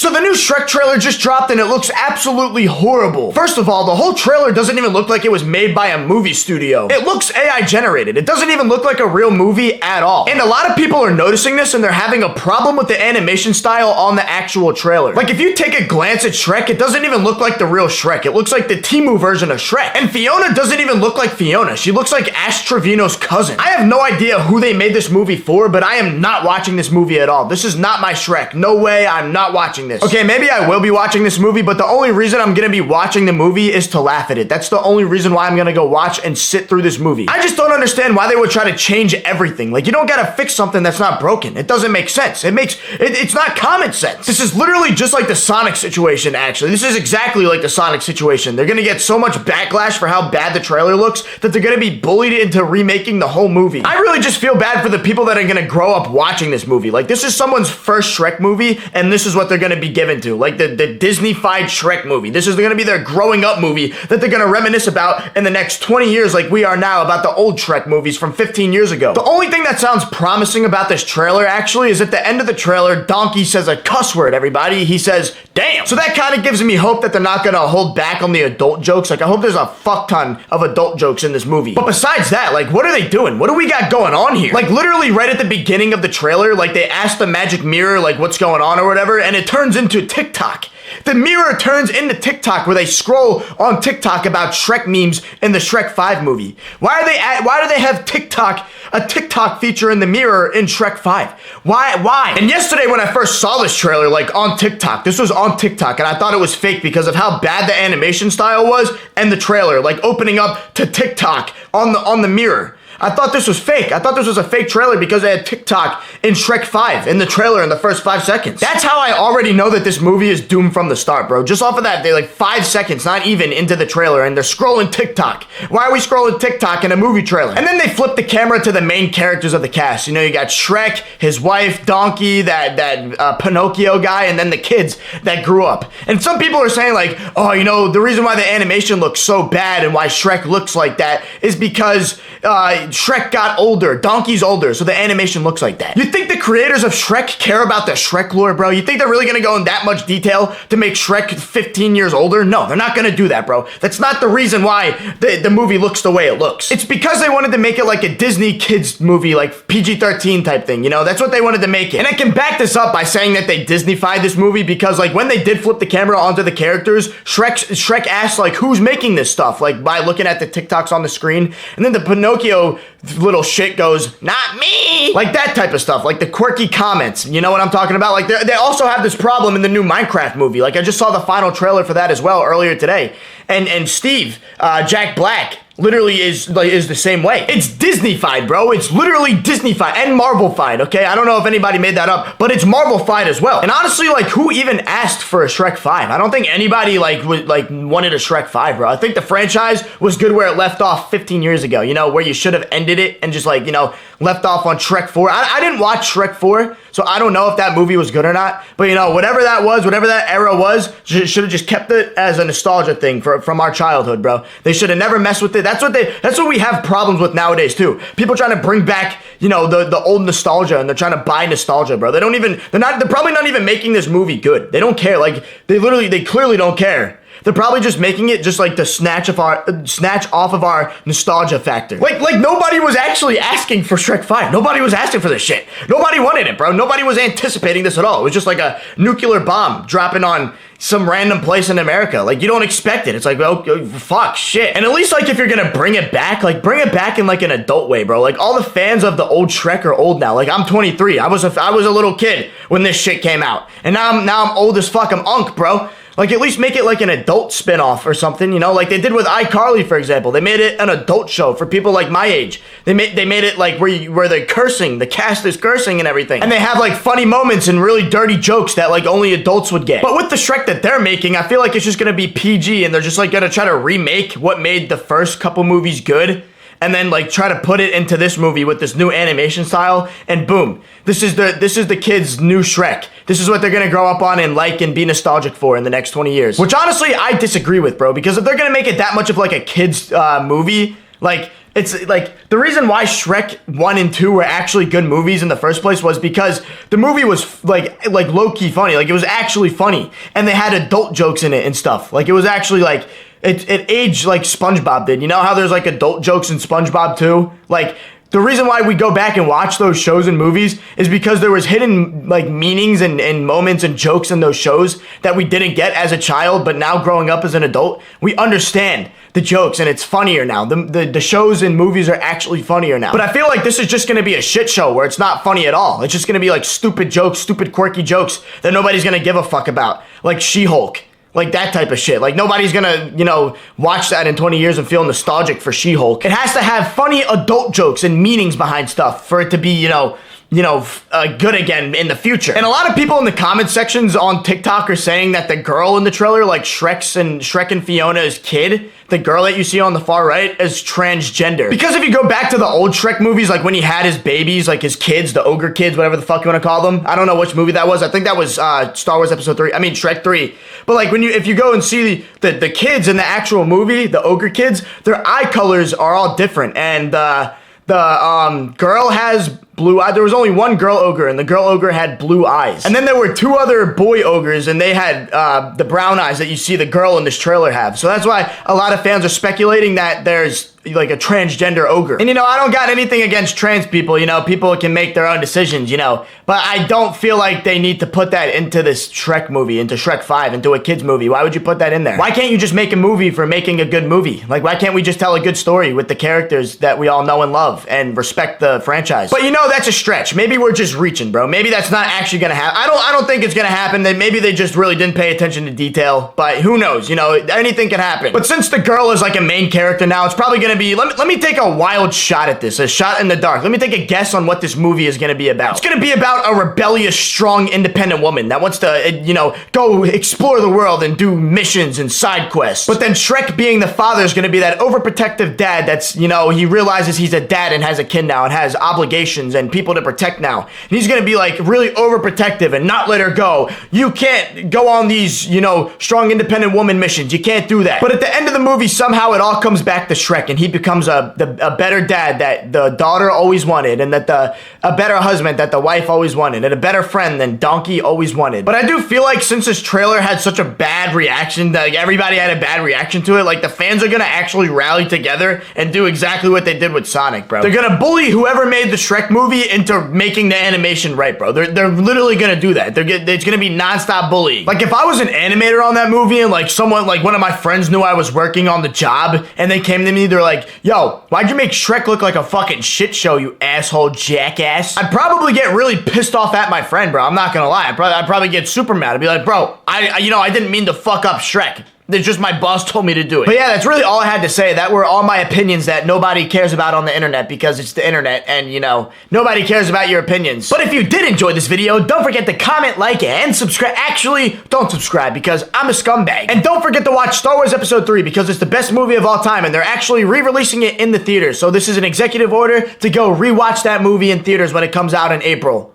So the new Shrek trailer just dropped and it looks absolutely horrible. First of all, the whole trailer doesn't even look like it was made by a movie studio. It looks AI generated. It doesn't even look like a real movie at all. And a lot of people are noticing this and they're having a problem with the animation style on the actual trailer. Like if you take a glance at Shrek, it doesn't even look like the real Shrek. It looks like the Temu version of Shrek. And Fiona doesn't even look like Fiona. She looks like Ash Trevino's cousin. I have no idea who they made this movie for, but I am not watching this movie at all. This is not my Shrek. No way, I'm not watching this. Okay, maybe I will be watching this movie, but the only reason I'm gonna be watching the movie is to laugh at it. That's the only reason why I'm gonna go watch and sit through this movie. I just don't understand why they would try to change everything. Like, you don't gotta fix something that's not broken. It doesn't make sense. It's not common sense. This is literally just like the Sonic situation, actually. This is exactly like the Sonic situation. They're gonna get so much backlash for how bad the trailer looks that they're gonna be bullied into remaking the whole movie. I really just feel bad for the people that are gonna grow up watching this movie. Like, this is someone's first Shrek movie, and this is what they're gonna be given to. Like, the Disney-fied Shrek movie. This is gonna be their growing up movie that they're gonna reminisce about in the next 20 years like we are now about the old Shrek movies from 15 years ago. The only thing that sounds promising about this trailer, actually, is at the end of the trailer, Donkey says a cuss word, everybody. He says, damn. So that kind of gives me hope that they're not gonna hold back on the adult jokes. Like, I hope there's a fuck ton of adult jokes in this movie. But besides that, like, what are they doing? What do we got going on here? Like, literally right at the beginning of the trailer, like, they asked the magic mirror, like, what's going on or whatever, and it turns into TikTok. The mirror turns into TikTok where they scroll on TikTok about Shrek memes in the Shrek 5 movie. Why do they have a TikTok feature in the mirror in Shrek 5? Why? And yesterday when I first saw this trailer, like on TikTok, this was on TikTok, and I thought it was fake because of how bad the animation style was and the trailer, like opening up to TikTok on the mirror. I thought this was fake. I thought this was a fake trailer because they had TikTok in Shrek 5 in the trailer in the first 5 seconds. That's how I already know that this movie is doomed from the start, bro. Just off of that, they're like 5 seconds, not even into the trailer, and they're scrolling TikTok. Why are we scrolling TikTok in a movie trailer? And then they flip the camera to the main characters of the cast. You know, you got Shrek, his wife, Donkey, that Pinocchio guy, and then the kids that grew up. And some people are saying like, oh, you know, the reason why the animation looks so bad and why Shrek looks like that is because Shrek got older, Donkey's older, so the animation looks like that. You think the creators of Shrek care about the Shrek lore, bro? You think they're really gonna go in that much detail to make Shrek 15 years older? No, they're not gonna do that, bro. That's not the reason why the movie looks the way it looks. It's because they wanted to make it like a Disney kids movie, like PG-13 type thing, you know? That's what they wanted to make it. And I can back this up by saying that they Disney-fied this movie because like when they did flip the camera onto the characters, Shrek asked like, who's making this stuff? Like by looking at the TikToks on the screen, and then the Pinocchio little shit goes, not me, like that type of stuff, like the quirky comments, you know what I'm talking about? Like they also have this problem in the new Minecraft movie. Like I just saw the final trailer for that as well earlier today, and Steve, Jack Black, literally is the same way. It's Disney-fied, bro. It's literally Disney-fied and Marvel-fied, okay? I don't know if anybody made that up, but it's Marvel-fied as well. And honestly, like, who even asked for a Shrek 5? I don't think anybody, wanted a Shrek 5, bro. I think the franchise was good where it left off 15 years ago, you know, where you should have ended it and just, like, you know, left off on Shrek 4. I didn't watch Shrek 4, so I don't know if that movie was good or not. But, you know, whatever that was, whatever that era was, should have just kept it as a nostalgia thing from our childhood, bro. They should have never messed with it. That's what we have problems with nowadays too. People trying to bring back, you know, the old nostalgia, and they're trying to buy nostalgia, bro. They're probably not even making this movie good. They don't care. Like they clearly don't care. They're probably just making it just like to snatch off of our nostalgia factor. Like nobody was actually asking for Shrek 5. Nobody was asking for this shit. Nobody wanted it, bro. Nobody was anticipating this at all. It was just like a nuclear bomb dropping on some random place in America. Like, you don't expect it. It's like, oh, fuck, shit. And at least, like, if you're gonna bring it back, like, bring it back in, like, an adult way, bro. Like, all the fans of the old Shrek are old now. Like, I'm 23. I was a little kid when this shit came out. And now I'm old as fuck. I'm unk, bro. Like, at least make it like an adult spin-off or something, you know? Like they did with iCarly, for example. They made it an adult show for people like my age. They made it like where they're cursing, the cast is cursing and everything. And they have like funny moments and really dirty jokes that like only adults would get. But with the Shrek that they're making, I feel like it's just gonna be PG, and they're just like gonna try to remake what made the first couple movies good, and then like try to put it into this movie with this new animation style, and boom, this is the kids' new Shrek. This is what they're gonna grow up on and like and be nostalgic for in the next 20 years. Which honestly, I disagree with, bro, because if they're gonna make it that much of like a kids movie, like It's like the reason why Shrek 1 and 2 were actually good movies in the first place was because the movie was like low-key funny. Like, it was actually funny. And they had adult jokes in it and stuff. Like, it was actually like it aged like SpongeBob did. You know how there's like adult jokes in SpongeBob too? Like, the reason why we go back and watch those shows and movies is because there was hidden like meanings and moments and jokes in those shows that we didn't get as a child, but now growing up as an adult, we understand the jokes and it's funnier now. The shows and movies are actually funnier now. But I feel like this is just gonna be a shit show where it's not funny at all. It's just gonna be like stupid jokes, stupid quirky jokes that nobody's gonna give a fuck about. Like She-Hulk. Like that type of shit. Like nobody's gonna, watch that in 20 years and feel nostalgic for She-Hulk. It has to have funny adult jokes and meanings behind stuff for it to be, good again in the future. And a lot of people in the comment sections on TikTok are saying that the girl in the trailer, like Shrek and Fiona's kid, the girl that you see on the far right, is transgender. Because if you go back to the old Shrek movies, like when he had his babies, like his kids, the ogre kids, whatever the fuck you want to call them. I don't know which movie that was. I think that was Star Wars Episode 3. I mean, Shrek 3. But like if you go and see the kids in the actual movie, the ogre kids, their eye colors are all different. And the girl has blue eyes. There was only one girl ogre, and the girl ogre had blue eyes. And then there were two other boy ogres, and they had the brown eyes that you see the girl in this trailer have. So that's why a lot of fans are speculating that there's like a transgender ogre. And I don't got anything against trans people. People can make their own decisions, but I don't feel like they need to put that into this Shrek movie, into Shrek 5, into a kid's movie. Why would you put that in there? Why can't you just make a movie for making a good movie? Like, why can't we just tell a good story with the characters that we all know and love and respect the franchise? But that's a stretch. Maybe we're just reaching, bro. Maybe that's not actually gonna happen. I don't think it's gonna happen. Maybe they just really didn't pay attention to detail, but who knows? Anything can happen. But since the girl is like a main character now, it's probably gonna be, let me take a wild shot at this, a shot in the dark. Let me take a guess on what this movie is gonna be about. It's gonna be about a rebellious, strong, independent woman that wants to, go explore the world and do missions and side quests. But then Shrek, being the father, is gonna be that overprotective dad that's, he realizes he's a dad and has a kid now and has obligations and people to protect now. And he's gonna be like really overprotective and not let her go. You can't go on these, strong, independent woman missions. You can't do that. But at the end of the movie, somehow it all comes back to Shrek, and he becomes a better dad that the daughter always wanted, and that a better husband that the wife always wanted, and a better friend than Donkey always wanted. But I do feel like since this trailer had such a bad reaction, that like everybody had a bad reaction to it, like the fans are gonna actually rally together and do exactly what they did with Sonic, bro. They're gonna bully whoever made the Shrek movie into making the animation right, bro. They're literally gonna do that. It's gonna be nonstop bullying. Like if I was an animator on that movie and like someone, like one of my friends knew I was working on the job and they came to me, they're like, yo, why'd you make Shrek look like a fucking shit show, you asshole jackass? I'd probably get really pissed off at my friend, bro. I'm not gonna lie. I'd probably get super mad. I'd be like, bro, I didn't mean to fuck up Shrek. It's just my boss told me to do it. But yeah, that's really all I had to say. That were all my opinions that nobody cares about on the internet because it's the internet and, nobody cares about your opinions. But if you did enjoy this video, don't forget to comment, like, and subscribe. Actually, don't subscribe because I'm a scumbag. And don't forget to watch Star Wars Episode 3 because it's the best movie of all time and they're actually re-releasing it in the theaters. So this is an executive order to go rewatch that movie in theaters when it comes out in April.